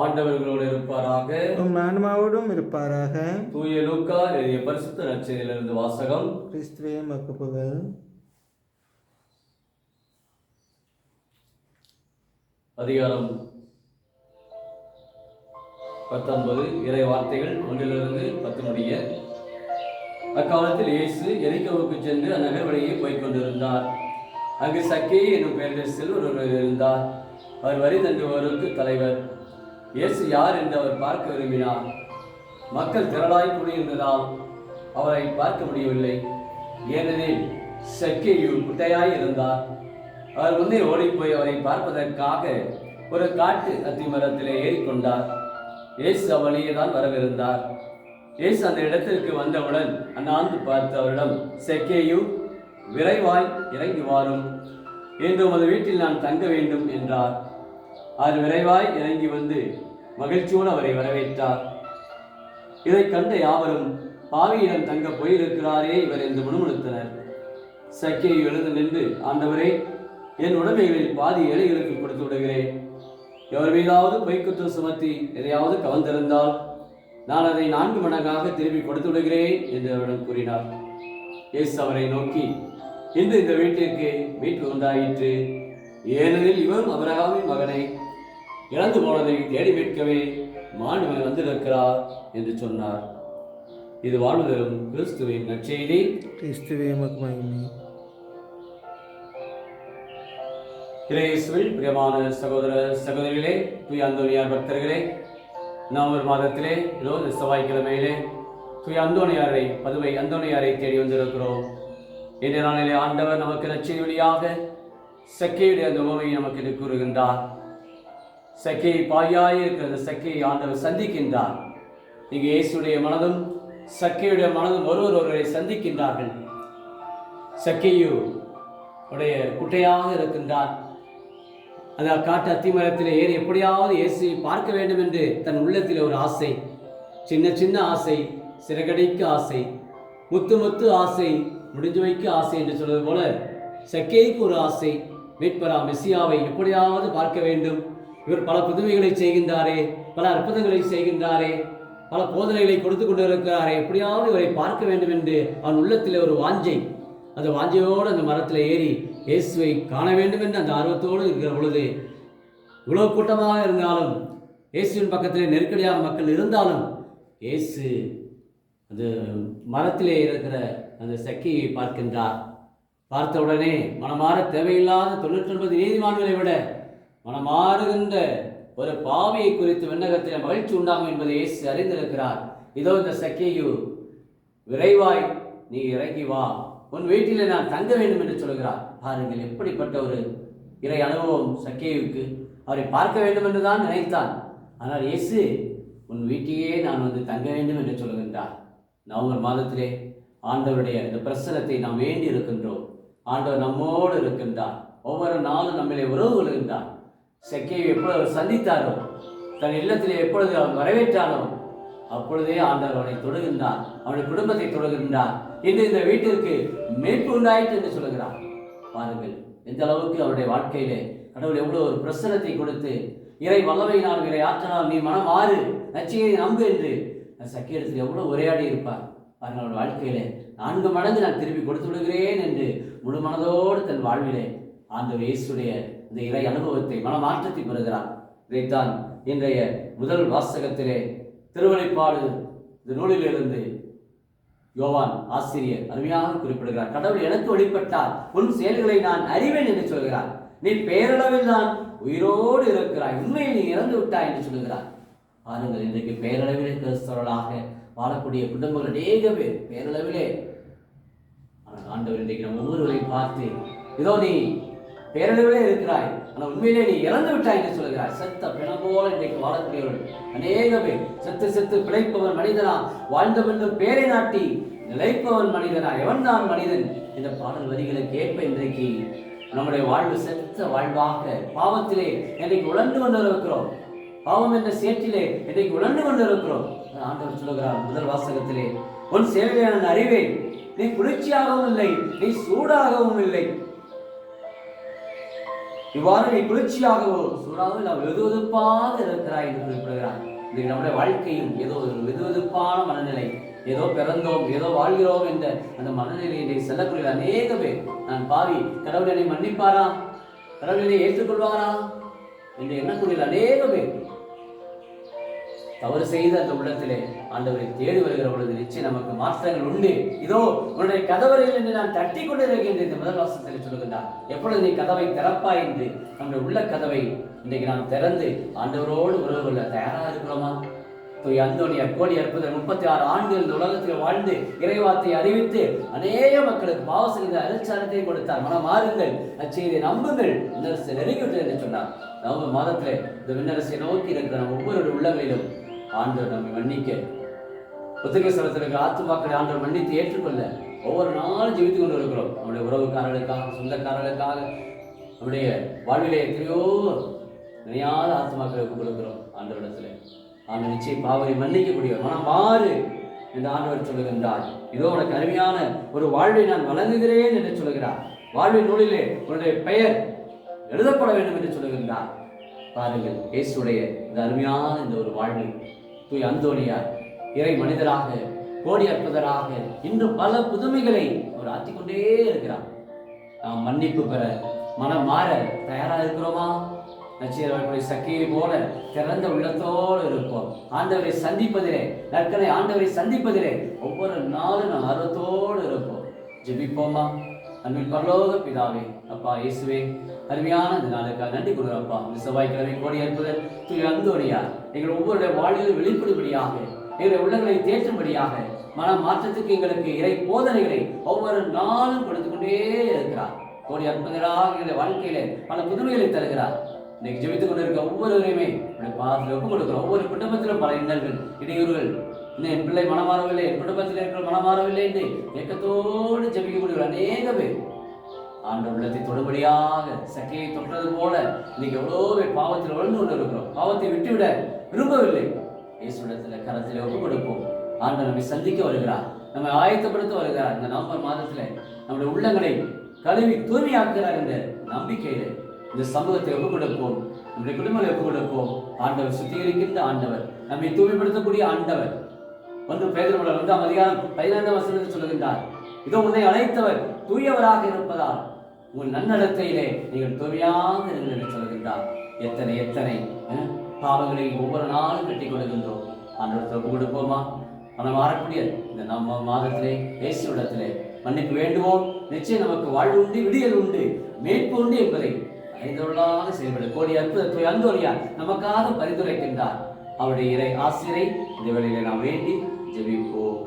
ஆண்டவர்களோடு இருப்பாராக. உம் ஆன்மாவோடும் இருப்பாராக. தூய லூக்கா எழுதிய பரிசுத்த நற்செய்தியிலிருந்து வாசகம். கிறிஸ்துவே உமக்கு புகழ். அதிகாரம் 19 இறை வார்த்தைகள் 1-10 முடிய. அக்காலத்தில் இயேசு எரிகோவுக்கு சென்று அந்நகர் வழியே போய்கொண்டிருந்தார். அங்கு சக்கேயு என்னும் பெயரில் செல்வர் ஒருவர் இருந்தார். அவர் வரி தண்டுபவருக்கு தலைவர். இயேசு யார் என்று அவர் பார்க்க விரும்பினார். மக்கள் திரளாய் கூடியிருந்ததால் அவரை பார்க்க முடியவில்லை. ஏனெனில் சக்கேயு குட்டையாய் இருந்தார். அவர் முன்னே ஓடிப்போய் அவரை பார்ப்பதற்காக ஒரு காட்டு அத்தி மரத்திலே ஏறிக்கொண்டார். இயேசு அவளியே தான் வரவிருந்தார். இயேசு அந்த இடத்திற்கு வந்தவுடன் அண்ணாந்து பார்த்து அவரிடம், சக்கேயு, விரைவாய் இறங்கி வாரும், இன்று உமது வீட்டில் நான் தங்க வேண்டும் என்றார். அவர் விரைவாய் இறங்கி வந்து மகிழ்ச்சியோடு அவரை வரவேற்றார். இதை கண்ட யாவரும், பாவியிடம் தங்க போயிருக்கிறாரே இவர் என்று முணுமுணுத்தனர். சக்கேயு எழுந்து நின்று, ஆண்டவரே, என் உடைமைகளில் பாதி ஏழைகளுக்கு கொடுத்து விடுகிறேன். எவர் மீதாவது பொய்க்குற்றம் சுமத்தி எதையாவது கவர்ந்திருந்தால் நான் அதை 4 மடங்காக திரும்பி கொடுத்து விடுகிறேன் என்று அவரிடம் கூறினார். இயேசு அவரை நோக்கி, இன்று இந்த வீட்டிற்கு மீட்பு உண்டாயிற்று. ஏனெனில் இவரும் ஆபிரகாமின் மகனை இறந்து போனதை தேடி மீட்கவே மாண்புமிகு வந்திருக்கிறார் என்று சொன்னார். இது வாழ்வு தரும் கிறிஸ்துவின் நற்செய்தி. கிறிஸ்துவே உமக்கு மகிமை. இயேசுவில் பிரியமான சகோதர சகோதரிகளே, தூய அந்தோனியார் பக்தர்களே, நவம்பர் மாதத்திலே இந்த செவ்வாய்க்கிழமையிலே தூய அந்தோனியாரை, பதுவை அந்தோனியாரை தேடி வந்திருக்கிறோம். இந்த நாளிலே ஆண்டவர் நமக்கு நற்செய்தி வழியாக சக்கேயுடைய அந்த உவமையை நமக்கு கூறுகின்றார். சக்கேயை பாயாய் இருக்கிற அந்த சக்கேயை ஆண்டவர் சந்திக்கின்றார். இங்கே இயேசுடைய மனதும் சக்கேயுடைய மனதும் ஒருவரை சந்திக்கின்றார்கள். சக்கேயு உடைய குட்டையாக இருக்கின்றார். அந்த காட்டு அத்திமரத்தில் ஏறி எப்படியாவது இயேசுவை பார்க்க வேண்டும் என்று தன் உள்ளத்தில் ஒரு ஆசை, சின்ன சின்ன ஆசை, சிறகடிக்க ஆசை, முத்து முத்து ஆசை, முடிஞ்சு வைக்க ஆசை என்று சொல்வது போல சக்கேயுக்கு ஒரு ஆசை, மீட்பரா மெசியாவை எப்படியாவது பார்க்க வேண்டும். இவர் பல புதுமைகளை செய்கின்றாரே, பல அற்புதங்களை செய்கின்றாரே, பல போதனைகளை கொடுத்து கொண்டிருக்கிறாரே, எப்படியாவது இவரை பார்க்க வேண்டும் என்று அவன் உள்ளத்தில் ஒரு வாஞ்சை. அந்த வாஞ்சையோடு அந்த மரத்தில் ஏறி இயேசுவை காண வேண்டும் என்று அந்த ஆர்வத்தோடு இருக்கிற பொழுது, இவ்வளவு கூட்டமாக இருந்தாலும், இயேசுவின் பக்கத்தில் நெருக்கடியாக மக்கள் இருந்தாலும், இயேசு அந்த மரத்திலே இருக்கிற அந்த சக்கையை பார்க்கின்றார். பார்த்தவுடனே மனமாற தேவையில்லாத 99 நீதிமான்களை விட மனமாறுகின்ற ஒரு பாவியை குறித்து விண்ணகத்தில் மகிழ்ச்சி உண்டாகும் என்பதை இயேசு அறிந்திருக்கிறார். இதோ இந்த சக்கேயு, விரைவாய் நீ இறங்கி வா, உன் வீட்டில் நான் தங்க வேண்டும் என்று சொல்கிறார். பாருங்கள், எப்படிப்பட்ட ஒரு இறை அனுபவம் சக்கேயுக்கு. அவரை பார்க்க வேண்டும் என்று தான் நினைத்தான். ஆனால் இயேசு, உன் வீட்டிலேயே நான் வந்து தங்க வேண்டும் என்று சொல்கின்றார். நவம்பர் மாதத்திலே ஆண்டவருடைய இந்த பிரசனத்தை நாம் வேண்டி இருக்கின்றோம். ஆண்டவர் நம்மோடு இருக்கின்றார். ஒவ்வொரு நாளும் நம்மளை உறவு கொள்கின்றார். சக்கேயு எப்பொழுது அவர் சந்தித்தாரோ, தன் இல்லத்திலே எப்பொழுது அவர் வரவேற்றாரோ, அப்பொழுதே ஆண்டவர் அவனை தொடுகின்றார், அவனுடைய குடும்பத்தை தொடுகின்றார். இன்று இந்த வீட்டிற்கு மீட்பு உண்டாயிற்று என்று சொல்கிறார். பாருங்கள், எந்த அளவுக்கு அவருடைய வாழ்க்கையிலே கடவுள் எவ்வளவு ஒரு பிரசனத்தை கொடுத்து, இறை வல்லமையினால், இறை ஆற்றலால் நீ மனம் மாறு, நற்செய்தியை நம்பு என்று சக்கேயிடத்தில் எவ்வளவு உரையாடி இருப்பார். பாருங்கள், அவருடைய வாழ்க்கையிலே 4 மடங்கு நான் திருப்பி கொடுத்து விடுகிறேன் என்று முழு மனதோடு தன் வாழ்விலே ஆண்டவர் இயேசுடைய இந்த இறை அனுபவத்தை, மனமாற்றத்தை பெறுகிறார். இதைத்தான் இன்றைய முதல் வாசகத்திலே திருவெளிப்பாடு இந்த நூலிலிருந்து யோவான் ஆசிரியர் அருமையாக குறிப்பிடுகிறார். கடவுள் எனக்கு வெளிப்பட்டார், உன் செயல்களை நான் அறிவேன் என்று சொல்கிறார். நீ பேரளவில் நான் உயிரோடு இருக்கிறாய், உண்மையில் நீ இறந்து விட்டாய் என்று சொல்கிறார். பாருங்கள், இன்றைக்கு பேரளவிலே கிறிஸ்தவர்களாக வாழக்கூடிய குடும்பங்கள் அநேக பேர் பேரளவிலே. ஆனால் ஆண்டவர் இன்றைக்கு நம்ம ஒவ்வொருவரையும் பார்த்து, இதோ நீ பேரளவிலே இருக்கிறாய், ஆனால் உண்மையிலே நீ இறந்து விட்டாய் என்று சொல்கிறாய். செத்த பிணம் போல இன்றைக்கு வாழக்கூடியவர்கள் அநேக பேர். செத்து செத்து பிழைப்பவன் மனிதனா, வாழ்ந்த பின்னும் பேரை நாட்டி நிலைப்பவன் மனிதனா, எவன் தான் மனிதன்? இந்த பாடல் வரிகளுக்கு ஏற்ப இன்றைக்கு நம்முடைய வாழ்வு செத்த வாழ்வாக பாவத்திலே இன்றைக்கு உழந்து கொண்டிருக்கிறோம். பாவம் என்ற சேற்றிலே இன்றைக்கு உழந்து கொண்டிருக்கிறோம். ஆண்டவர் சொல்லுகிறார் முதல் வாசகத்திலே, உன் சேவையை நான் அறிவேன், நீ குளிர்ச்சியாகவும் இல்லை, நீ சூடாகவும் இல்லை. இவ்வாறு நீ குளிர்ச்சியாகவோ சூடாகவும் நாம் வெதுவெதுப்பாக இருக்கிறாய் என்று குறிப்பிடுகிறார். இன்றைக்கு நம்முடைய வாழ்க்கையும் ஏதோ ஒரு வெதுவெதுப்பான மனநிலை, ஏதோ பிறந்தோம் ஏதோ வாழ்கிறோம் என்ற அந்த மனநிலையை செல்லக்கூடிய அநேக பேர், நான் பாவி, கடவுள் என்னை மன்னிப்பாரா, கடவுள் என்னை ஏற்றுக்கொள்வாரா என்று எண்ணக்கூடிய அநேக பேர் தவறு செய்த அந்த உள்ளத்திலே ஆண்டவரை தேடி வருகிற பொழுது நிச்சயம் நமக்கு மாற்றங்கள் உண்டு. இதோ உன்னுடைய கதவரையில் என்று நான் தட்டி கொண்டிருக்கேன் என்று முதல் வாசகத்தில் சொல்லுகின்றார். எப்பொழுது நீ கதவை திறப்பாய் என்று நம்முடைய உள்ள கதவை இன்றைக்கு நாம் திறந்து ஆண்டவரோடு உறவு கொள்ள தயாராக இருக்கிறோமா? தூய் அந்தோனியார் கோடி அற்புதர் 36 ஆண்டுகள் இந்த உலகத்தில் வாழ்ந்து இறைவார்த்தை அறிவித்து அநேக மக்களுக்கு பாவசெய்த அருட்சாரத்தை கொடுத்தார். மனம் மாறுங்கள், அச்செய்தியை நம்புங்கள், விண்ணரசை நெருங்கிவிட்டது என்று சொன்னார். நவம்பர் மாதத்திலே இந்த விண்ணரசை நோக்கி இருக்கிற நம்ம ஒவ்வொரு உள்ளங்களிலும் ஆண்டவர் நம்மை மன்னிக்க, புத்தக ஸ்தலத்திற்கு ஆத்துமாக்களை ஆண்டவர் மன்னித்து ஏற்றுக்கொள்ள ஒவ்வொரு நாளும் ஜெபித்துக் கொண்டு இருக்கிறோம். நம்முடைய உறவுக்காரர்களுக்காக, சொந்தக்காரர்களுக்காக, நம்முடைய வாழ்விலே எத்தனையோ நினையாத ஆத்துமாக்களை கொடுக்கிறோம் ஆண்டவரிடத்துல. ஆண்டவர் நிச்சயம் பாவத்தை மன்னிக்கக்கூடிய மனம் மாறு என்று ஆண்டவர் சொல்லுகின்றார். இதோ உனக்கு அருமையான ஒரு வாழ்வை நான் வழங்குகிறேன் என்று சொல்லுகிறார். வாழ்வின் நூலிலே உன்னுடைய பெயர் எழுதப்பட வேண்டும் என்று சொல்லுகின்றார். பாருங்கள், இயேசுடைய இந்த அருமையான இந்த ஒரு வாழ்வை தூய் அந்தோனியார் இறை மனிதராக, கோடி அற்புதராக இன்னும் பல புதுமைகளை அவர் ஆற்றிக்கொண்டே இருக்கிறார். நாம் மன்னிப்பு பெற, மனம் மாற தயாராக இருக்கிறோமா? நச்சீரவர்களுடைய சக்தியை போல திறந்த உள்ளத்தோடு இருப்போம். ஆண்டவரை சந்திப்பதிலே, நற்கனை ஆண்டவரை சந்திப்பதிலே ஒவ்வொரு நாளும் நாம் ஆர்வத்தோடு இருப்போம். ஜெபிப்போமா? அன்பின் பரலோக பிதாவே, அப்பா இயேசுவே, அருமையான இந்த நாளுக்காக நன்றி கூறுகிறப்பா. இந்த செவ்வாய்க்கிழமை கோடி அற்புதர் தூய் அந்தோனியார் எங்கள் ஒவ்வொருடைய வாழ்விலும் வெளிப்படும்படியாக, எங்களுடைய உள்ளங்களை தேற்றும்படியாக, மன மாற்றத்துக்கு எங்களுக்கு இறை போதனைகளை ஒவ்வொரு நாளும் கொடுத்து கொண்டே இருக்கிறார். கோடி அற்புதராக எங்களுடைய வாழ்க்கையில பல புதுமைகளை தருகிறார். இன்னைக்கு ஜெபித்துக் கொண்டிருக்க ஒவ்வொருவரையுமே பாதத்தில் ஒப்புக் கொடுக்கிறோம். ஒவ்வொரு குடும்பத்திலும் பல இன்னல்கள், இடையூறுகள், இன்னும் என் பிள்ளை மனமாறவில்லை, என் குடும்பத்தில் இருக்கிற மனமாறவில்லை என்று ஏக்கத்தோடு ஜெபிக்கக்கூடிய அநேக பேர் ஆண்டவர் உள்ளத்தை தொடுபடியாக சக்கையை தொட்டது போல இன்னைக்கு எவ்வளோ பேர் பாவத்தில் வளர்ந்து கொண்டு இருக்கிறோம். பாவத்தை விட்டுவிட விரும்பவில்லை. இயேசுவிடத்தில் கரத்தில் ஒப்புக் கொடுப்போம். ஆண்டவர் நம்மை சந்திக்க வருகிறார், நம்மை ஆயத்தப்படுத்த வருகிறார். இந்த நவம்பர் மாதத்துல நம்முடைய உள்ளங்களை கழுவி தூய்மையாக்குகிறார் என்ற நம்பிக்கையில இந்த சமூகத்தை ஒப்புக் கொடுப்போம். நம்முடைய குடும்பங்களை ஒப்புக் கொடுப்போம். ஆண்டவர் சுத்திகரிக்கின்ற ஆண்டவர், நம்மை தூய்மைப்படுத்தக்கூடிய ஆண்டவர். 1 பேதுரு 2:15 சொல்லுகின்றார், இதோ உன்னை அழைத்தவர் தூயவராக இருப்பதால் உங்கள் நன்னடத்தையிலே நீங்கள் தூய்மையாக இருங்கள் என்று சொல்லுகின்றார். எத்தனை எத்தனை பாவங்களை ஒவ்வொரு நாளும் கட்டி கொடுக்கின்றோம். ஆண்டவர் ஒப்புக் கொடுப்போமா? மனம் மாறக்கூடிய இந்த நம்ம மாதத்திலே இயேசுவிடத்திலே மன்னிப்பு வேண்டுவோம். நிச்சயம் நமக்கு வாழ்வு உண்டு, விடியல் உண்டு, மீட்பு உண்டு என்பதை அறிந்தவர்களாக செயல்பட கோடி அற்புத அந்தோனியார் நமக்காக பரிந்துரைக்கின்றார். அவருடைய இறை ஆசிரை இந்த வேளையிலே நாம் வேண்டி ஜெபிப்போம்.